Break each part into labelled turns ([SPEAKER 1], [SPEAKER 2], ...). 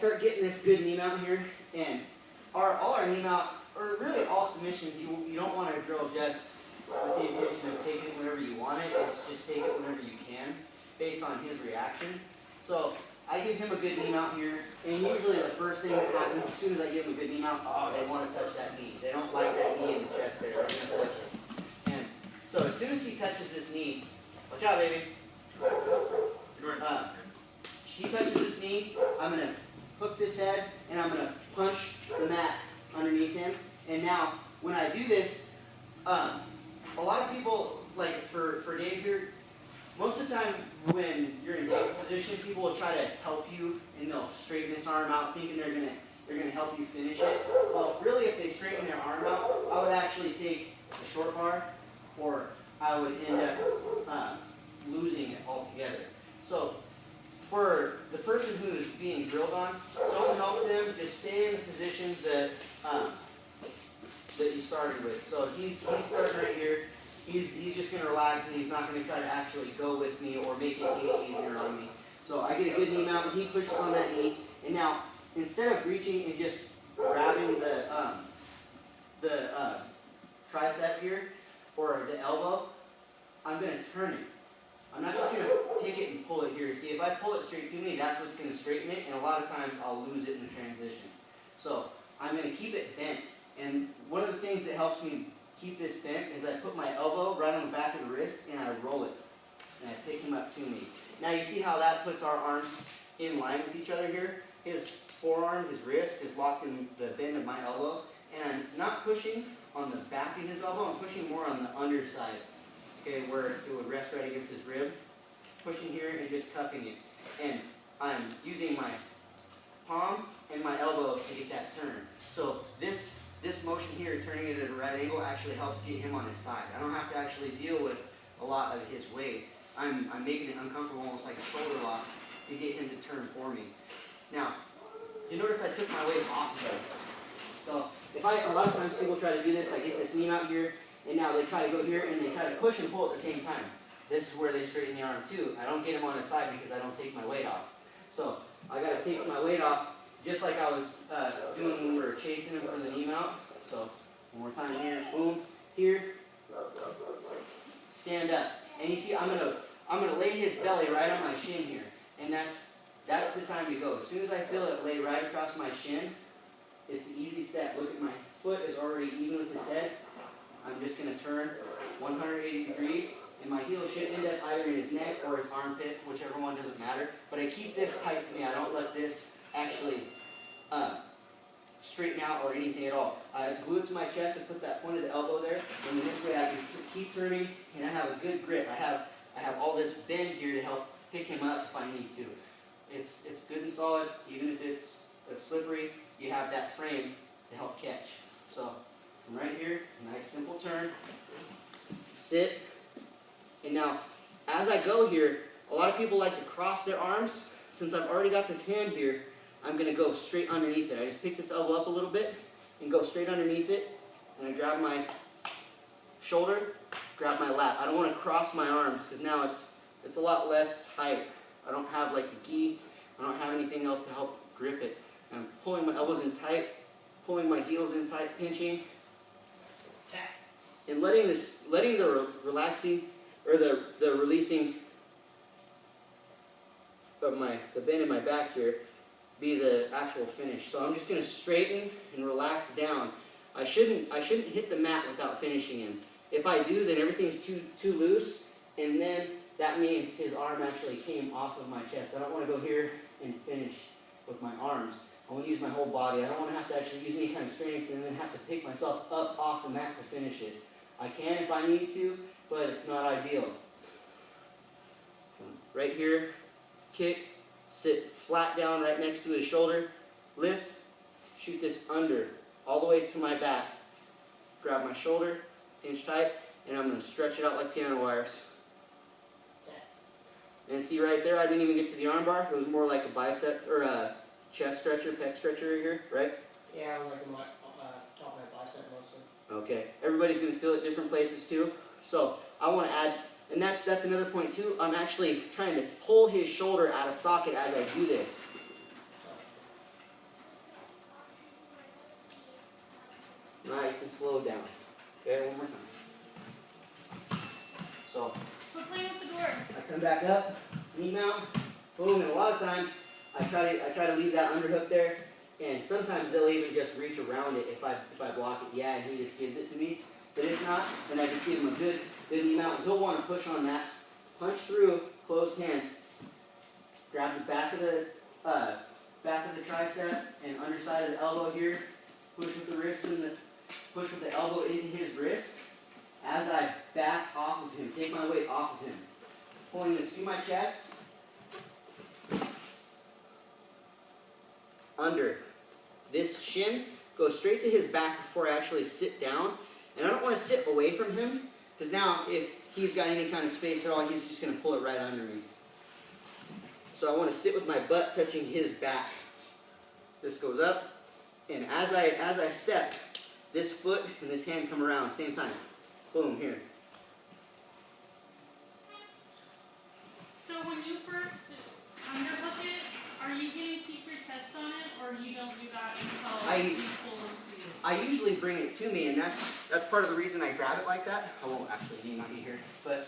[SPEAKER 1] start getting this good knee mount here, and all our knee mount, or really all submissions, you don't want to drill just with the intention of taking it whenever you want it. It's just take it whenever you can, based on his reaction. So I give him a good knee mount here, and usually the first thing that happens as soon as I give him a good knee mount, oh, they want to touch that knee. They don't like that knee in the chest there. They're going to touch it. And so as soon as he touches this knee, watch out, baby. He touches this knee, I'm going to hook this head, and I'm going to punch the mat underneath him. And now, when I do this, a lot of people, like for Dave here, most of the time when you're in Dave's position, people will try to help you, and they'll straighten this arm out, thinking they're gonna help you finish it. Well, really, if they straighten their arm out, I would actually take a short bar, or I would end up losing it altogether. So, for the person who is being drilled on, don't help them. Just stay in the position that you started with. So he's starting right here. He's just going to relax, and he's not going to try to actually go with me or make it any easier on me. So I get a good knee mount, and he pushes on that knee. And now, instead of reaching and just grabbing the tricep here or the elbow, I'm going to turn it. I'm not just going to pick it and pull it here. See, if I pull it straight to me, that's what's going to straighten it, and a lot of times I'll lose it in the transition. So I'm going to keep it bent. And one of the things that helps me keep this bent is I put my elbow right on the back of the wrist, and I roll it. And I pick him up to me. Now you see how that puts our arms in line with each other here? His forearm, his wrist is locked in the bend of my elbow, and I'm not pushing on the back of his elbow, I'm pushing more on the underside. Okay, where it would rest right against his rib. Pushing here and just cupping it. And I'm using my palm and my elbow to get that turn. So this motion here, turning it at a right angle, actually helps get him on his side. I don't have to actually deal with a lot of his weight. I'm making it uncomfortable, almost like a shoulder lock, to get him to turn for me. Now, you notice I took my weight off of him. So a lot of times people try to do this, I get this knee out here, and now they try to go here and they try to push and pull at the same time. This is where they straighten the arm too. I don't get him on his side because I don't take my weight off. So I got to take my weight off just like I was doing when we were chasing him for the knee mount. So one more time here, boom, here, stand up. And you see I'm gonna lay his belly right on my shin here. And that's the time to go. As soon as I feel it lay right across my shin, it's an easy set. Look at my foot is already even with his head. I'm just going to turn 180 degrees, and my heel should end up either in his neck or his armpit, whichever one doesn't matter. But I keep this tight to me. I don't let this actually straighten out or anything at all. I glue it to my chest and put that point of the elbow there, and this way I can keep turning, and I have a good grip. I have all this bend here to help pick him up if I need to. It's good and solid, even if it's slippery. You have that frame to help catch. So from right here, nice simple turn, sit, and now as I go here, a lot of people like to cross their arms. Since I've already got this hand here, I'm going to go straight underneath it. I just pick this elbow up a little bit and go straight underneath it, and I grab my shoulder, grab my lap. I don't want to cross my arms because now it's a lot less tight. I don't have like the gi, I don't have anything else to help grip it. I'm pulling my elbows in tight, pulling my heels in tight, pinching, and letting the relaxing or the releasing of the bend in my back here be the actual finish. So I'm just going to straighten and relax down. I shouldn't hit the mat without finishing him. If I do, then everything's too loose, and then that means his arm actually came off of my chest. I don't want to go here and finish with my arms. I want to use my whole body. I don't want to have to actually use any kind of strength and then have to pick myself up off the mat to finish it. I can if I need to, but it's not ideal. Right here, kick, sit flat down right next to his shoulder, lift, shoot this under, all the way to my back. Grab my shoulder, pinch tight, and I'm going to stretch it out like piano wires. And see right there, I didn't even get to the arm bar. It was more like a bicep or a chest stretcher, pec stretcher here, right?
[SPEAKER 2] Yeah, like in my top of my bicep mostly.
[SPEAKER 1] Okay. Everybody's going to feel it different places too. So I want to add, and that's another point too. I'm actually trying to pull his shoulder out of socket as I do this. Okay, one more time. So
[SPEAKER 3] Quit playing with the door.
[SPEAKER 1] I come back up, knee mount, boom, and a lot of times I try to leave that underhook there, and sometimes they'll even just reach around it if I block it. Yeah, and he just gives it to me. But if not, then I just give him a good knee mount. He'll want to push on that, punch through, closed hand, grab the back of the tricep and underside of the elbow here, push with the wrist and push with the elbow into his wrist. As I back off of him, take my weight off of him, pulling this to my chest, under. This shin goes straight to his back before I actually sit down. And I don't want to sit away from him, because now if he's got any kind of space at all, he's just going to pull it right under me. So I want to sit with my butt touching his back. This goes up, and as I step, this foot and this hand come around same time. Boom, here.
[SPEAKER 3] So when you first underhook it, are you going to keep your chest on it, or you don't do that until you pull into you?
[SPEAKER 1] I usually bring it to me, and that's part of the reason I grab it like that. I won't actually need my knee here, but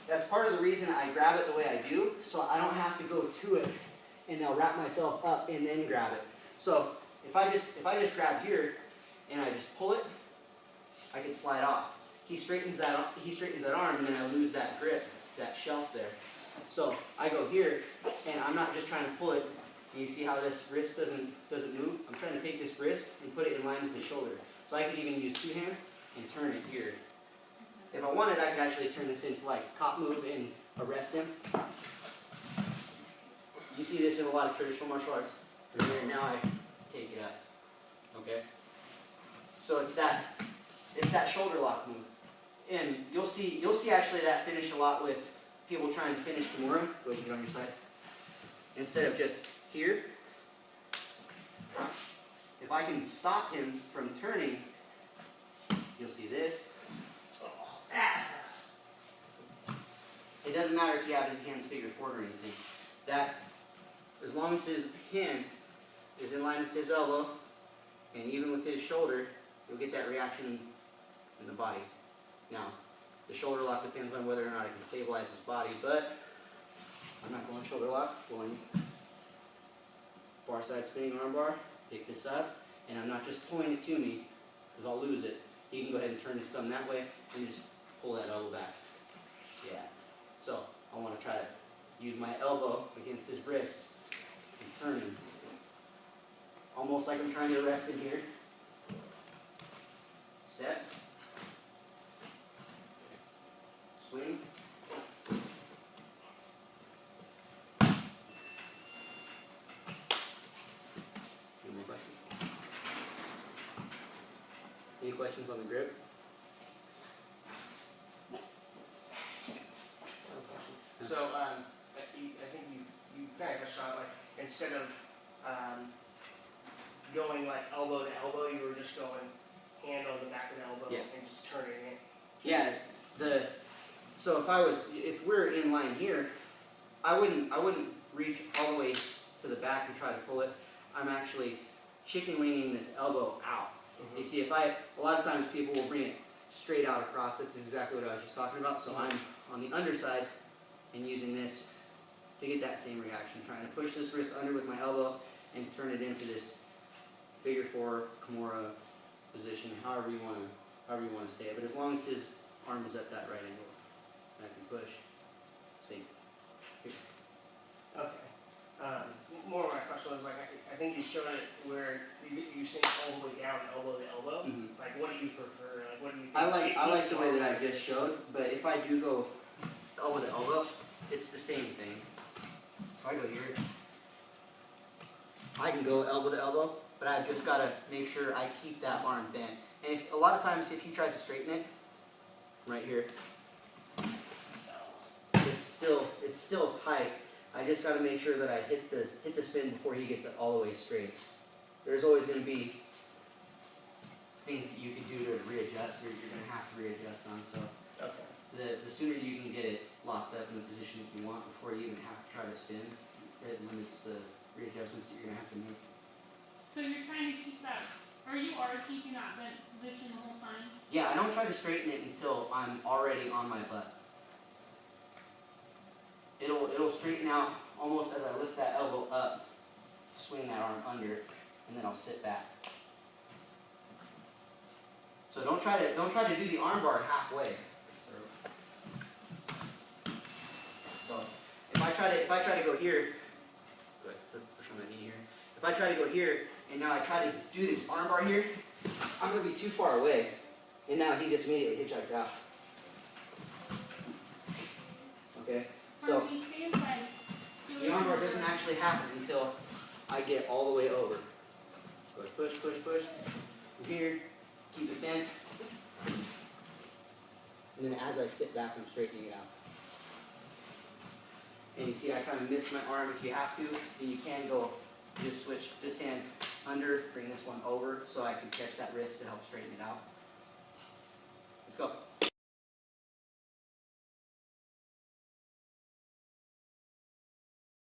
[SPEAKER 1] that's part of the reason I grab it the way I do, so I don't have to go to it and now wrap myself up and then grab it. So if I just grab here and I just pull it, I can slide off. He straightens that arm, and then I lose that grip, that shelf there. So I go here, and I'm not just trying to pull it. You see how this wrist doesn't move? I'm trying to take this wrist and put it in line with the shoulder. So I could even use two hands and turn it here. If I wanted, I could actually turn this into like a cop move and arrest him. You see this in a lot of traditional martial arts. And then now I take it up. Okay? So it's that shoulder lock move. And you'll see actually that finish a lot with people trying to finish Kimura. Go ahead and get on your side. Instead of just here, if I can stop him from turning, you'll see this. It doesn't matter if you have his hands figure four or anything. That, as long as his hand is in line with his elbow, and even with his shoulder, you'll get that reaction in the body. Now, the shoulder lock depends on whether or not I can stabilize his body, but I'm not going shoulder lock, going far side spinning armbar, pick this up, and I'm not just pulling it to me, because I'll lose it. He can go ahead and turn his thumb that way, and just pull that elbow back. Yeah. So, I want to try to use my elbow against his wrist, and turn him. Almost like I'm trying to arrest him here. Set. Swing. Any more questions? Any questions on the grip?
[SPEAKER 2] So, I think you kind of touched on, like, instead of going like elbow to elbow, you were just going hand on the back of the elbow and just turning it.
[SPEAKER 1] Yeah. So if we're in line here, I wouldn't reach all the way to the back and try to pull it. I'm actually chicken winging this elbow out.
[SPEAKER 2] Mm-hmm.
[SPEAKER 1] You see, a lot of times people will bring it straight out across. That's exactly what I was just talking about. So I'm on the underside and using this to get that same reaction, trying to push this wrist under with my elbow and turn it into this figure four Kimura position, however you want to say it. But as long as his arm is at that right angle, I can push. See.
[SPEAKER 2] Okay. More of my question was like, I think you showed it where you sink all the way down, elbow to elbow.
[SPEAKER 1] Mm-hmm.
[SPEAKER 2] Like, what do you prefer? Like, what do you think?
[SPEAKER 1] I like the way that I just showed, but if I do go elbow to elbow, it's the same thing. If I go here, I can go elbow to elbow, but I've just got to make sure I keep that arm bent. And a lot of times, if he tries to straighten it, right here, it's still tight. I just got to make sure that I hit the spin before he gets it all the way straight. There's always going to be things that you can do to readjust, or you're going to have to readjust on. So
[SPEAKER 2] Okay.
[SPEAKER 1] the sooner you can get it locked up in the position that you want before you even have to try to spin, it limits the readjustments that you're going to have to make.
[SPEAKER 3] So you're trying to keep that Or you are keeping that bent position the whole time?
[SPEAKER 1] Yeah, I don't try to straighten it until I'm already on my butt. It'll straighten out almost as I lift that elbow up, swing that arm under, and then I'll sit back. So don't try to do the armbar halfway. So if I try to go here, go ahead, push on that knee here. If I try to go here and now I try to do this armbar here, I'm gonna be too far away, and now he just immediately hitchhikes out. Okay, so
[SPEAKER 3] When you stand by,
[SPEAKER 1] the armbar doesn't actually happen until I get all the way over. Push, push, push, push. From here, keep it bent. And then as I sit back, I'm straightening it out. And you see I kind of miss my arm. If you have to, then you can go, just switch this hand under, bring this one over so I can catch that wrist to help straighten it out. Let's go.